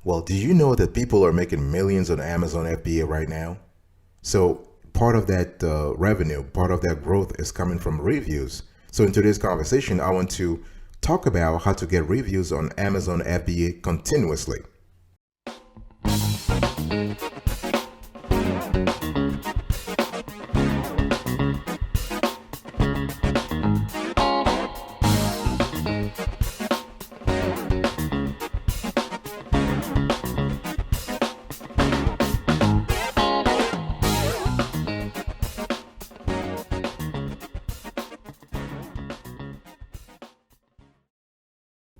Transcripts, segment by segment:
Well, do you know that people are making millions on Amazon FBA right now? So part of that revenue, part of that growth is coming from reviews. So in today's conversation, I want to talk about how to get reviews on Amazon FBA continuously.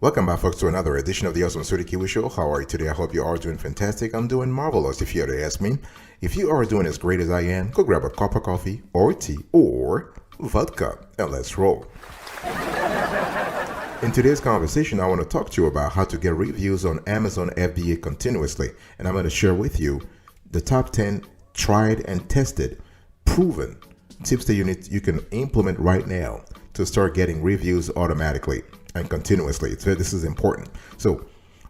Welcome back, folks, to another edition of the Awesome Sweetie Kiwi Show. How are you today? I hope you are doing fantastic. I'm doing marvelous, if you had to ask me. If you are doing as great as I am, go grab a cup of coffee or tea or vodka and let's roll. In today's conversation, I want to talk to you about how to get reviews on Amazon FBA continuously. And I'm going to share with you the top 10 tried and tested, proven tips that you can implement right now to start getting reviews automatically and continuously. This is important. So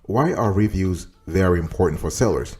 why are reviews very important for sellers?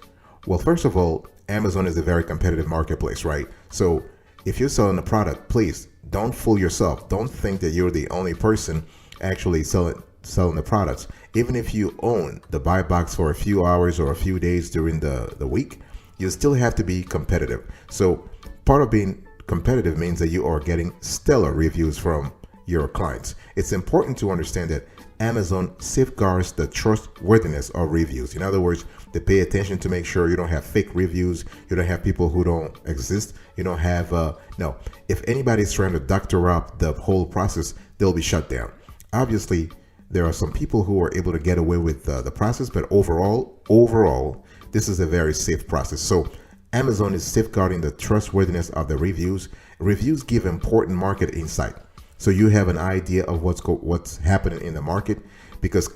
Well, first of all, Amazon is a very competitive marketplace, right? So if you're selling a product, please don't fool yourself. Don't think that you're the only person actually selling the products. Even if you own the buy box for a few hours or a few days during the week, you still have to be competitive. So part of being competitive means that you are getting stellar reviews from your clients. It's important to understand that Amazon safeguards the trustworthiness of reviews. In other words, they pay attention to make sure you don't have fake reviews, you don't have people who don't exist, you don't have no. If anybody's trying to doctor up the whole process, they'll be shut down. Obviously, there are some people who are able to get away with the process, but overall, this is a very safe process. So Amazon is safeguarding the trustworthiness of the reviews. Reviews give important market insight. So you have an idea of what's happening in the market, because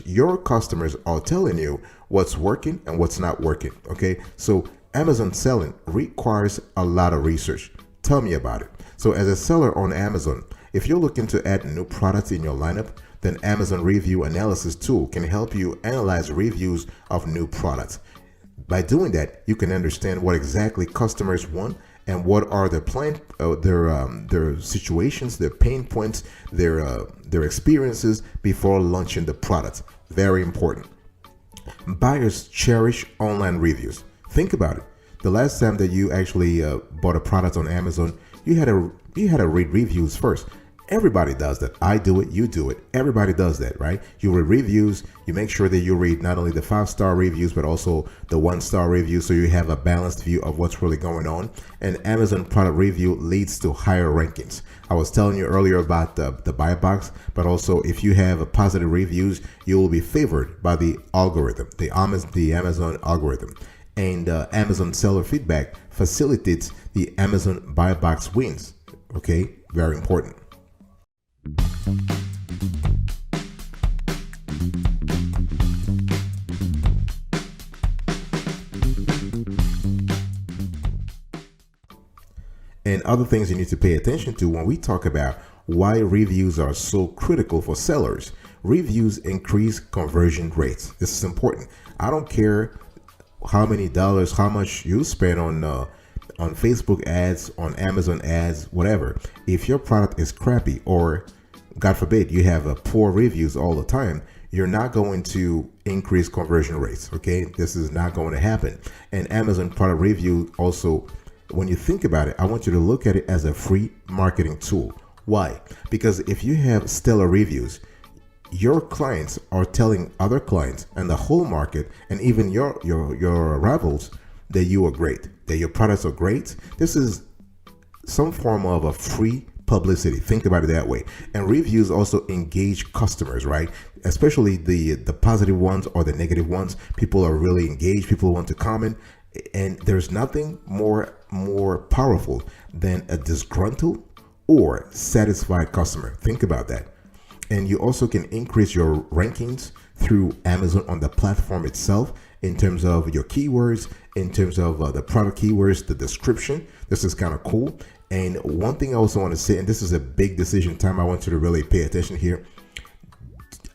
your customers are telling you what's working and what's not working. Okay. So Amazon selling requires a lot of research. Tell me about it. So as a seller on Amazon, if you're looking to add new products in your lineup, then Amazon Review Analysis tool can help you analyze reviews of new products. By doing that, you can understand what exactly customers want and what are their situations, their pain points, their experiences before launching the product. Very important. Buyers cherish online reviews. Think about it. The last time that you actually bought a product on Amazon, you had to read reviews first. Everybody does that. I do it. You do it. Everybody does that, right? You read reviews. You make sure that you read not only the 5-star reviews, but also the 1-star reviews, so you have a balanced view of what's really going on. And Amazon product review leads to higher rankings. I was telling you earlier about the buy box, but also if you have a positive reviews, you will be favored by the algorithm, the Amazon algorithm. And Amazon seller feedback facilitates the Amazon buy box wins. Okay, very important. And other things you need to pay attention to when we talk about why reviews are so critical for sellers. Reviews increase conversion rates. This is important. I don't care how much you spend on Facebook ads, on Amazon ads, whatever. If your product is crappy, or God forbid you have a poor reviews all the time, you're not going to increase conversion rates. Okay, this is not going to happen. And Amazon product review also, when you think about it, I want you to look at it as a free marketing tool. Why? Because if you have stellar reviews, your clients are telling other clients and the whole market, and even your rivals, that you are great, that your products are great. This is some form of a free publicity. Think about it that way. And reviews also engage customers, right? Especially the positive ones or the negative ones. People are really engaged. People want to comment. And there's nothing more powerful than a disgruntled or satisfied customer. Think about that. And you also can increase your rankings through Amazon on the platform itself, in terms of your keywords, in terms of the product keywords, the description. This is kind of cool. And one thing I also want to say, and this is a big decision time, I want you to really pay attention here.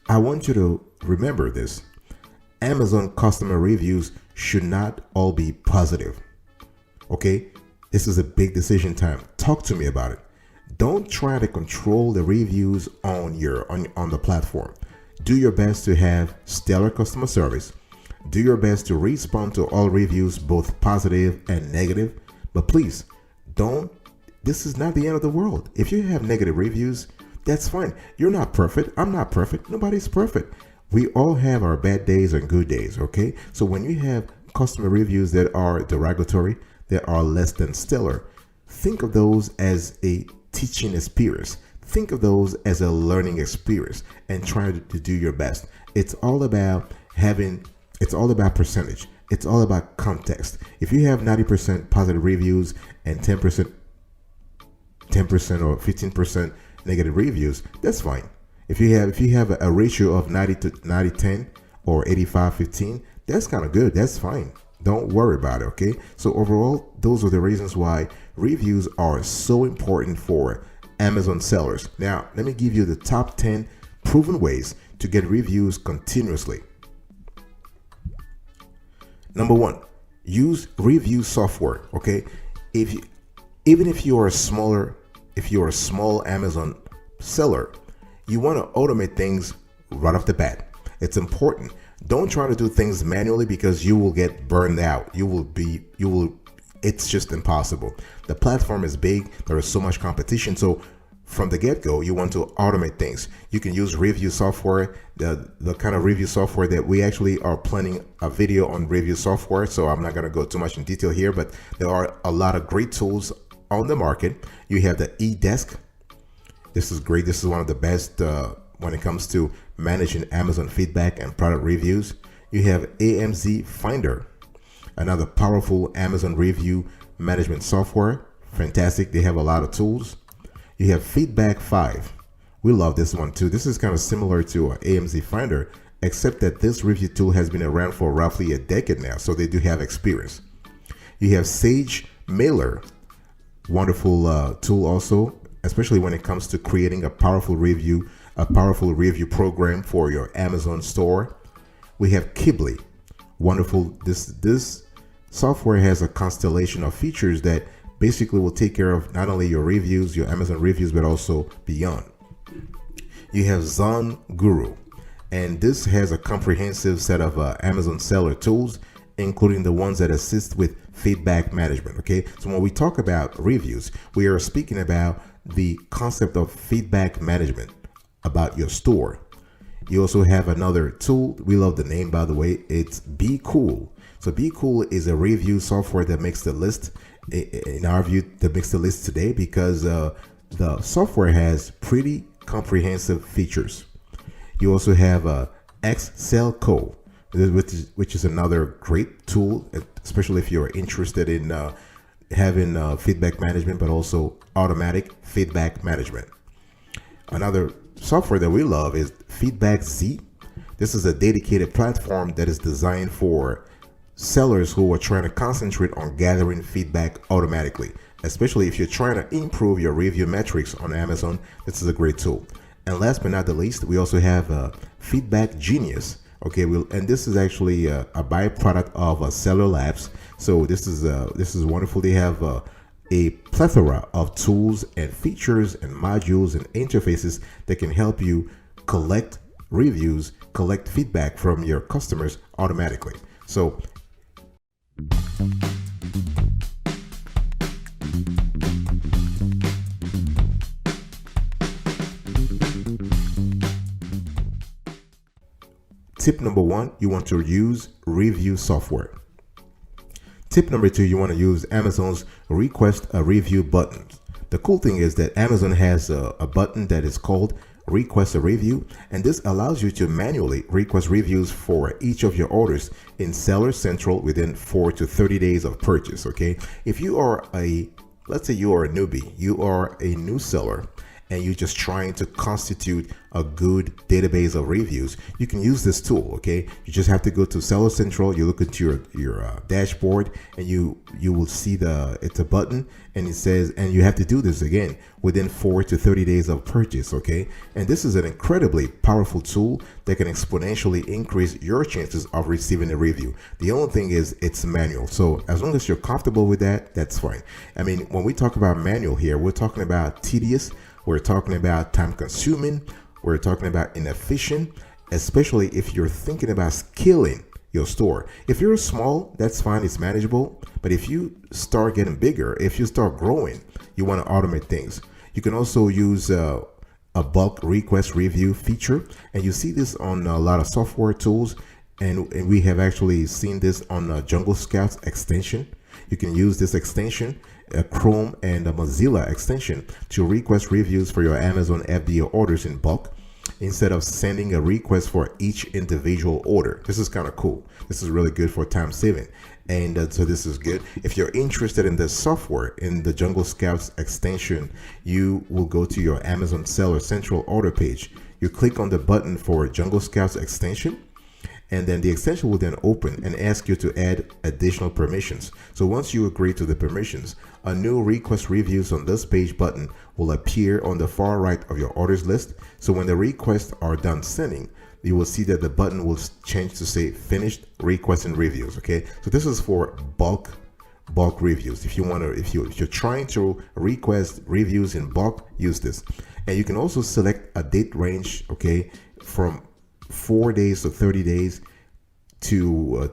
I want you to remember this. Amazon customer reviews should not all be positive. Okay, this is a big decision time. Talk to me about it. Don't try to control the reviews on the platform. Do your best to have stellar customer service. Do your best to respond to all reviews, both positive and negative. But please, don't. This is not the end of the world. If you have negative reviews, that's fine. You're not perfect. I'm not perfect. Nobody's perfect. We all have our bad days and good days, okay? So when you have customer reviews that are derogatory, that are less than stellar, think of those as a teaching experience. Think of those as a learning experience and try to do your best. It's all about percentage. It's all about context. If you have 90% positive reviews and 10% or 15% negative reviews, that's fine. If you have a ratio of 90 to 10 or 85-15, that's kind of good. That's fine. Don't worry about it, okay? So overall, those are the reasons why reviews are so important for Amazon sellers. Now, let me give you the top 10 proven ways to get reviews continuously. Number 1, use review software, okay? Even if you are a small Amazon seller, you want to automate things right off the bat. It's important. Don't try to do things manually because you will get burned out. It's just impossible. The platform is big. There is so much competition. So from the get-go, you want to automate things. You can use review software, the kind of review software that we actually are planning a video on review software. So I'm not going to go too much in detail here, but there are a lot of great tools on the market. You have the eDesk. This is great. This is one of the best when it comes to managing Amazon feedback and product reviews. You have AMZ Finder, another powerful Amazon review management software. Fantastic. They have a lot of tools. You have Feedback 5. We love this one too. This is kind of similar to AMZ Finder, except that this review tool has been around for roughly a decade now, so they do have experience. You have Sage Mailer, wonderful tool also, especially when it comes to creating a powerful review program for your Amazon store. We have Kibly, wonderful. This software has a constellation of features that basically will take care of not only your reviews, your Amazon reviews, but also beyond. You have Zone Guru, and this has a comprehensive set of Amazon seller tools, including the ones that assist with feedback management. Okay, so when we talk about reviews, we are speaking about the concept of feedback management about your store. You also have another tool. We love the name, by the way. It's Be Cool. So Be Cool is a review software that makes the list, in our view, that makes the list today because the software has pretty comprehensive features. You also have Excel Co, which is another great tool, especially if you're interested in having feedback management, but also automatic feedback management. Another software that we love is Feedback Z. This is a dedicated platform that is designed for sellers who are trying to concentrate on gathering feedback automatically, especially if you're trying to improve your review metrics on Amazon. This is a great tool. And last but not the least, we also have Feedback Genius. Okay, and this is actually a byproduct of Seller Labs. So this is wonderful. They have a plethora of tools and features and modules and interfaces that can help you collect reviews, collect feedback from your customers automatically. So tip number 1, you want to use review software. Tip number 2, you want to use Amazon's request a review button. The cool thing is that Amazon has a button that is called request a review, and this allows you to manually request reviews for each of your orders in Seller Central within 4 to 30 days of purchase. Okay, if you are let's say you are a newbie, you are a new seller, and you're just trying to constitute a good database of reviews, you can use this tool. Okay, you just have to go to Seller Central. You look into your dashboard, and you will see it's a button, and it says, and you have to do this again within 4 to 30 days of purchase. Okay, and this is an incredibly powerful tool that can exponentially increase your chances of receiving a review. The only thing is it's manual, so as long as you're comfortable with that, that's fine. I mean, when we talk about manual here, we're talking about tedious, we're talking about time consuming, we're talking about inefficient, especially if you're thinking about scaling your store. If you're small, that's fine, it's manageable. But if you start getting bigger, if you start growing, you want to automate things. You can also use a bulk request review feature, and you see this on a lot of software tools, and we have actually seen this on Jungle Scouts extension. You can use this extension, a Chrome and a Mozilla extension, to request reviews for your Amazon FBA orders in bulk instead of sending a request for each individual order. This is kind of cool. This is really good for time saving. And so this is good. If you're interested in this software, in the Jungle Scouts extension, you will go to your Amazon Seller Central order page. You click on the button for Jungle Scouts extension, and then the extension will then open and ask you to add additional permissions. So once you agree to the permissions, a new request reviews on this page button will appear on the far right of your orders list. So when the requests are done sending, you will see that the button will change to say finished requests and reviews. Okay, so this is for bulk reviews. If you're trying to request reviews in bulk, use this. And you can also select a date range, okay, from 4 days to 30 days to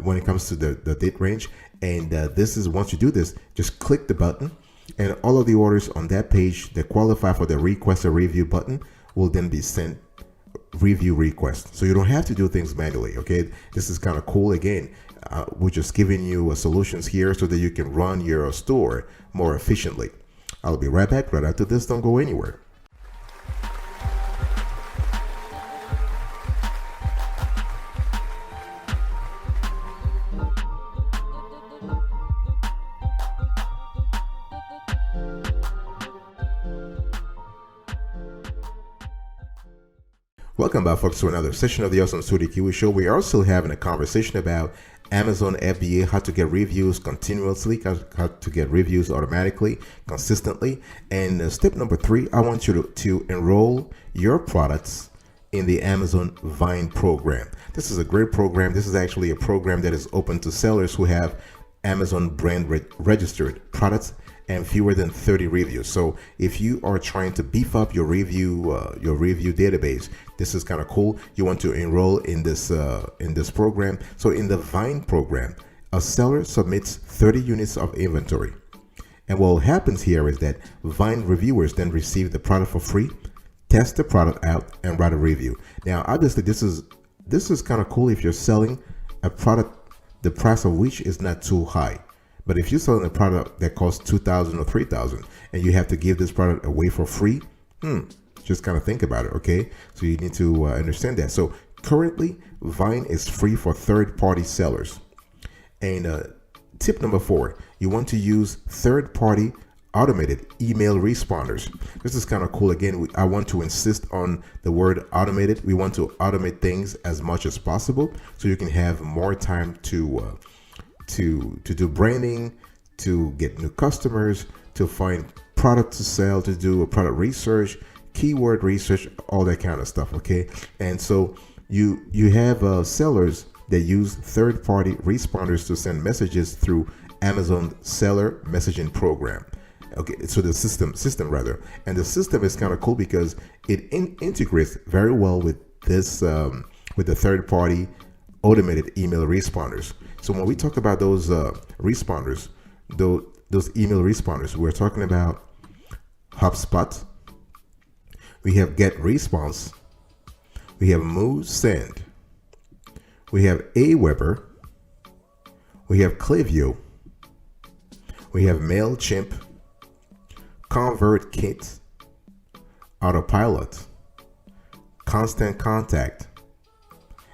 when it comes to the date range. And this is, once you do this, just click the button, and all of the orders on that page that qualify for the request a review button will then be sent review request. So you don't have to do things manually. Okay, this is kind of cool. Again, we're just giving you solutions here so that you can run your store more efficiently. I'll be right back right after this. Don't go anywhere. Welcome back, folks, to another session of the Awesome Studio Kiwi Show. We are still having a conversation about Amazon FBA, how to get reviews continuously, how to get reviews automatically, consistently. And step number 3, I want you to enroll your products in the Amazon Vine program. This is a great program. This is actually a program that is open to sellers who have Amazon brand registered products and fewer than 30 reviews. So if you are trying to beef up your review database, this is kind of cool. You want to enroll in this program. So in the Vine program, a seller submits 30 units of inventory, and what happens here is that Vine reviewers then receive the product for free, test the product out, and write a review. Now, obviously, this is kind of cool if you're selling a product the price of which is not too high. But if you're selling a product that costs $2,000 or $3,000 and you have to give this product away for free, just kind of think about it, okay? So you need to understand that. So currently, Vine is free for third-party sellers. And tip number 4, you want to use third-party automated email responders. This is kind of cool. Again, I want to insist on the word automated. We want to automate things as much as possible so you can have more time to do branding, to get new customers, to find product to sell, to do a product research, keyword research, all that kind of stuff. Okay, and so you have sellers that use third-party responders to send messages through Amazon Seller Messaging Program. Okay, so the system rather, and the system is kind of cool because it integrates very well with this with the third-party automated email responders. So when we talk about those responders, those email responders, we're talking about HubSpot. We have Get Response. We have Move Send. We have Aweber. We have Klaviyo. We have MailChimp, ConvertKit, Autopilot, Constant Contact,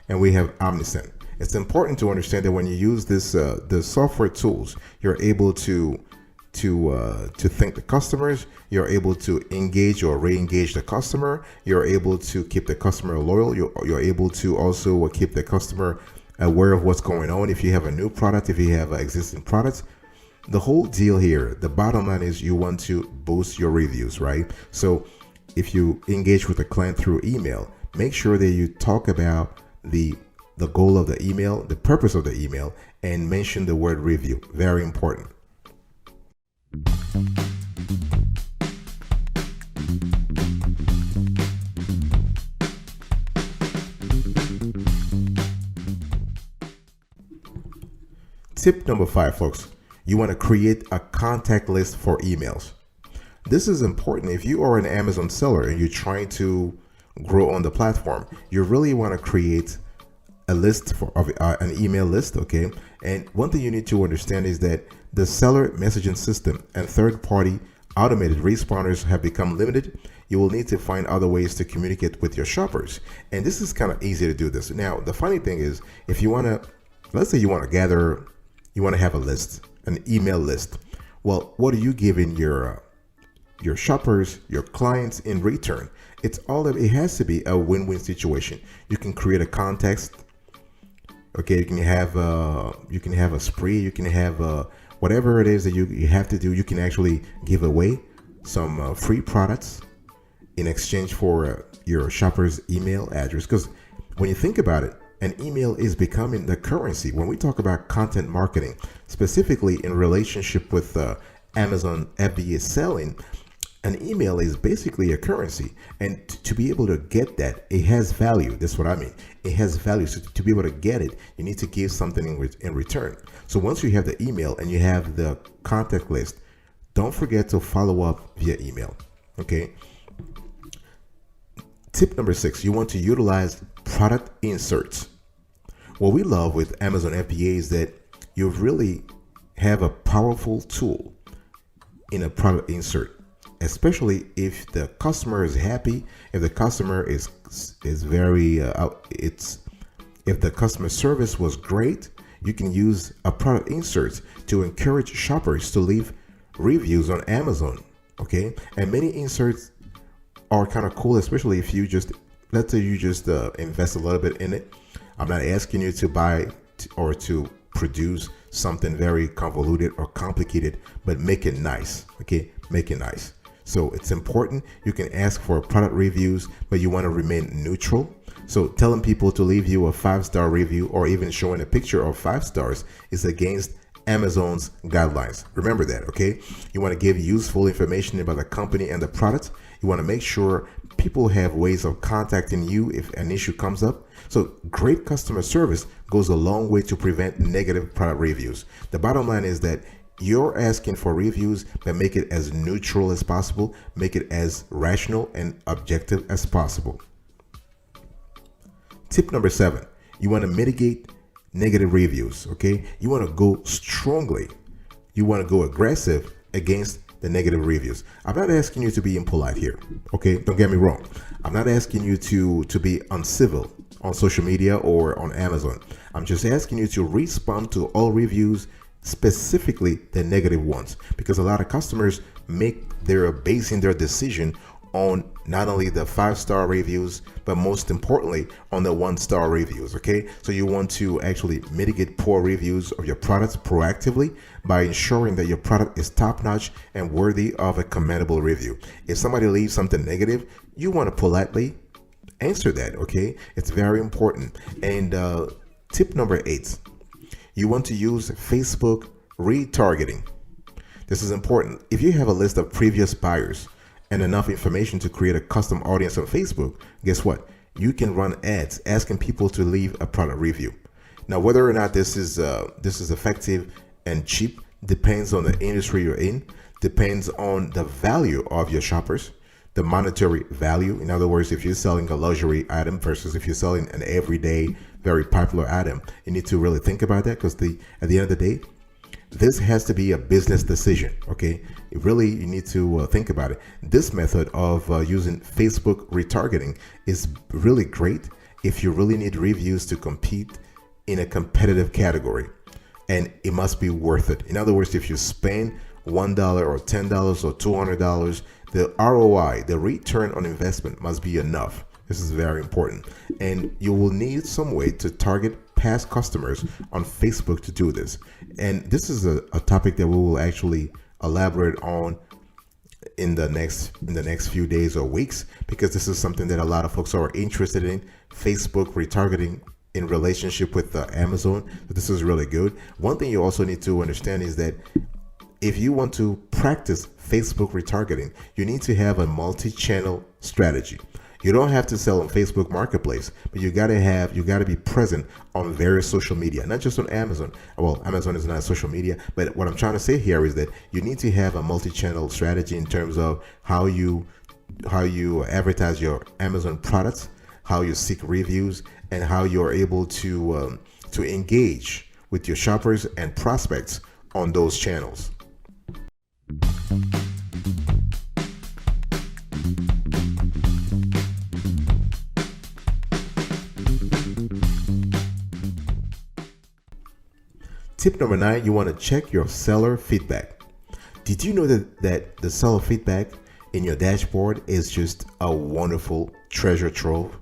and we have Omnisend. It's important to understand that when you use this the software tools, you're able to to thank the customers. You're able to engage or re-engage the customer. You're able to keep the customer loyal. You're able to also keep the customer aware of what's going on. If you have a new product, if you have existing products, the whole deal here, the bottom line is you want to boost your reviews, right? So if you engage with a client through email, make sure that you talk about the goal of the email, the purpose of the email, and mention the word review. Very important. Tip number 5, folks. You want to create a contact list for emails. This is important. If you are an Amazon seller and you're trying to grow on the platform, you really want to create a list of an email list, okay? And one thing you need to understand is that the seller messaging system and third-party automated responders have become limited. You will need to find other ways to communicate with your shoppers. And this is kind of easy to do this. Now, the funny thing is, if you want to, let's say you want to have a list, an email list. Well, what are you giving your shoppers, your clients in return? It has to be a win-win situation. You can create a context. Okay, you can have a spree. You can have whatever it is that you have to do. You can actually give away some free products in exchange for your shopper's email address. Because when you think about it, an email is becoming the currency. When we talk about content marketing, specifically in relationship with Amazon FBA selling, an email is basically a currency. And to be able to get that, it has value. That's what I mean. It has value. So to be able to get it, you need to give something in return. So once you have the email and you have the contact list, don't forget to follow up via email. Okay. Tip number 6, you want to utilize product inserts. What we love with Amazon FBA is that you really have a powerful tool in a product insert, especially if the customer is happy, if the customer is very if the customer service was great. You can use a product insert to encourage shoppers to leave reviews on Amazon. Okay, and many inserts are kind of cool, especially if you just, let's say you just invest a little bit in it. I'm not asking you to buy or to produce something very convoluted or complicated, but make it nice. Okay, make it nice. So it's important. You can ask for product reviews, but you want to remain neutral. So telling people to leave you a 5-star review or even showing a picture of 5 stars is against Amazon's guidelines. Remember that, okay? You want to give useful information about the company and the product. You want to make sure people have ways of contacting you if an issue comes up. So great customer service goes a long way to prevent negative product reviews. The bottom line is that you're asking for reviews, but make it as neutral as possible. Make it as rational and objective as possible. Tip number 7, you want to mitigate negative reviews, okay? You want to go strongly. You want to go aggressive against the negative reviews. I'm not asking you to be impolite here, okay? Don't get me wrong. I'm not asking you to be uncivil on social media or on Amazon. I'm just asking you to respond to all reviews, specifically the negative ones, because a lot of customers basing their decision on not only the 5-star reviews, but most importantly on the 1-star reviews. Okay, so you want to actually mitigate poor reviews of your products proactively by ensuring that your product is top-notch and worthy of a commendable review. If somebody leaves something negative, you want to politely answer that. Okay, it's very important. And tip number 8, you want to use Facebook retargeting. This is important. If you have a list of previous buyers and enough information to create a custom audience on Facebook, guess what? You can run ads asking people to leave a product review. Now, whether or not this is effective and cheap depends on the industry you're in, depends on the value of your shoppers, the monetary value. In other words, if you're selling a luxury item versus if you're selling an everyday, very popular item, you need to really think about that, because at the end of the day, this has to be a business decision, okay? You need to think about it. This method of using Facebook retargeting is really great if you really need reviews to compete in a competitive category, and it must be worth it. In other words, if you spend $1 or $10 or $200, the ROI, the return on investment, must be enough. This is very important. And you will need some way to target past customers on Facebook to do this. And this is a topic that we will actually elaborate on in the next few days or weeks, because this is something that a lot of folks are interested in. Facebook retargeting in relationship with Amazon. This is really good. One thing you also need to understand is that if you want to practice Facebook retargeting, you need to have a multi-channel strategy. You don't have to sell on Facebook Marketplace, but you gotta be present on various social media, not just on Amazon. Well, Amazon is not social media, but what I'm trying to say here is that you need to have a multi-channel strategy in terms of how you advertise your Amazon products, how you seek reviews, and how you're able to engage with your shoppers and prospects on those channels. Tip number 9, you want to check your seller feedback. Did you know that the seller feedback in your dashboard is just a wonderful treasure trove?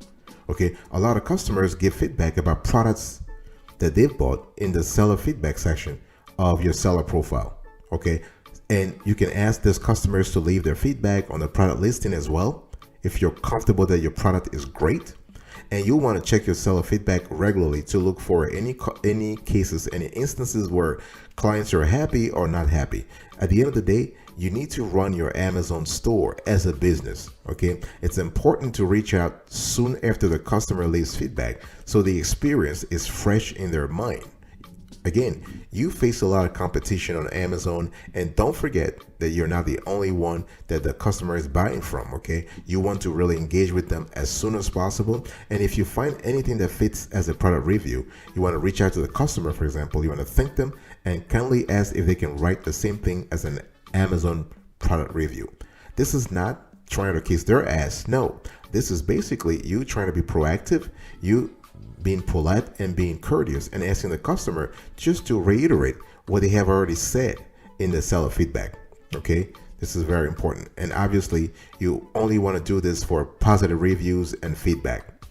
Okay, a lot of customers give feedback about products that they've bought in the seller feedback section of your seller profile. Okay, and you can ask those customers to leave their feedback on the product listing as well if you're comfortable that your product is great. And you want to check your seller feedback regularly to look for any cases, any instances where clients are happy or not happy. At the end of the day, you need to run your Amazon store as a business. Okay, it's important to reach out soon after the customer leaves feedback so the experience is fresh in their mind. Again, you face a lot of competition on Amazon, and don't forget that you're not the only one that the customer is buying from. Okay, you want to really engage with them as soon as possible. And if you find anything that fits as a product review, you want to reach out to the customer. For example, you want to thank them and kindly ask if they can write the same thing as an Amazon product review. This is not trying to kiss their ass. No, this is basically you trying to be proactive, you being polite and being courteous, and asking the customer just to reiterate what they have already said in the seller feedback. Okay, this is very important. And obviously you only want to do this for positive reviews and feedback.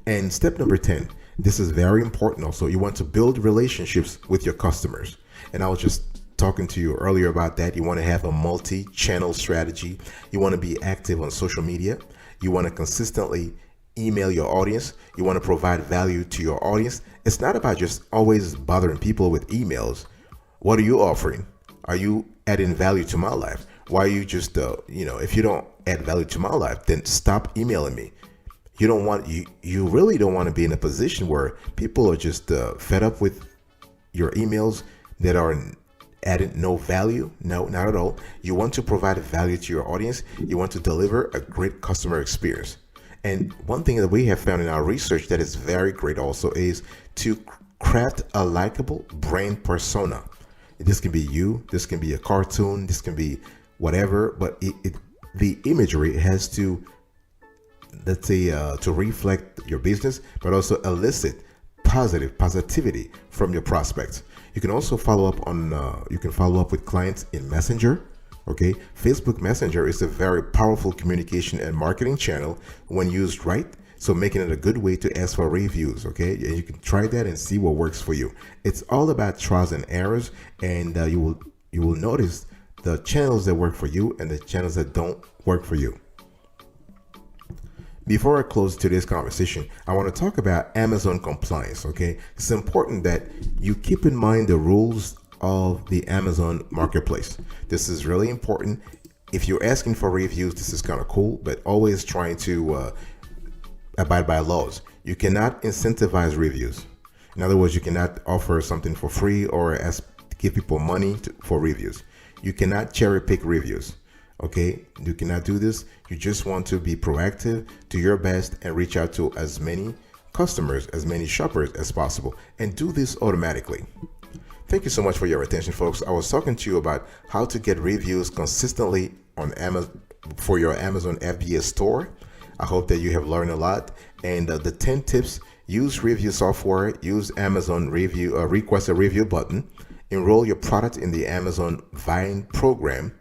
And step number 10, this is very important also. You want to build relationships with your customers. And I was just talking to you earlier about that. You want to have a multi-channel strategy. You want to be active on social media. You want to consistently email your audience. You want to provide value to your audience. It's not about just always bothering people with emails. What are you offering? Are you adding value to my life? Why are you just, if you don't add value to my life, then stop emailing me. You really don't want to be in a position where people are just fed up with your emails that are adding no value. No, not at all. You want to provide value to your audience. You want to deliver a great customer experience. And one thing that we have found in our research that is very great also is to craft a likable brand persona. This can be you, this can be a cartoon, this can be whatever, but the imagery has to, let's say, to reflect your business, but also elicit positivity from your prospects. You can also follow up with clients in Messenger. Okay, Facebook Messenger is a very powerful communication and marketing channel when used right. So making it a good way to ask for reviews. Okay, and you can try that and see what works for you. It's all about trials and errors, and you will notice the channels that work for you and the channels that don't work for you. Before I close today's conversation, I want to talk about Amazon compliance. Okay, it's important that you keep in mind the rules of the Amazon marketplace. This is really important. If you're asking for reviews, this is kind of cool, but always trying to abide by laws. You cannot incentivize reviews. In other words, you cannot offer something for free or give people money for reviews. You cannot cherry pick reviews. Okay, you cannot do this. You just want to be proactive, do your best, and reach out to as many customers, as many shoppers as possible, and do this automatically. Thank you so much for your attention, folks. I was talking to you about how to get reviews consistently on Amazon for your Amazon FBA store. I hope that you have learned a lot. And the 10 tips: use review software, use Amazon review, request a review button, Enroll your product in the Amazon Vine program.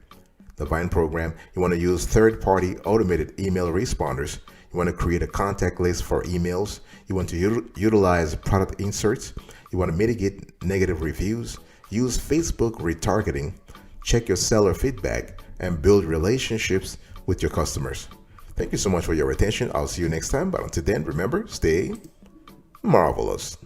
The Vine program, you want to use third-party automated email responders. You want to create a contact list for emails. You want to utilize product inserts. You want to mitigate negative reviews. Use Facebook retargeting. Check your seller feedback and build relationships with your customers. Thank you so much for your attention. I'll see you next time. But until then, remember, stay marvelous.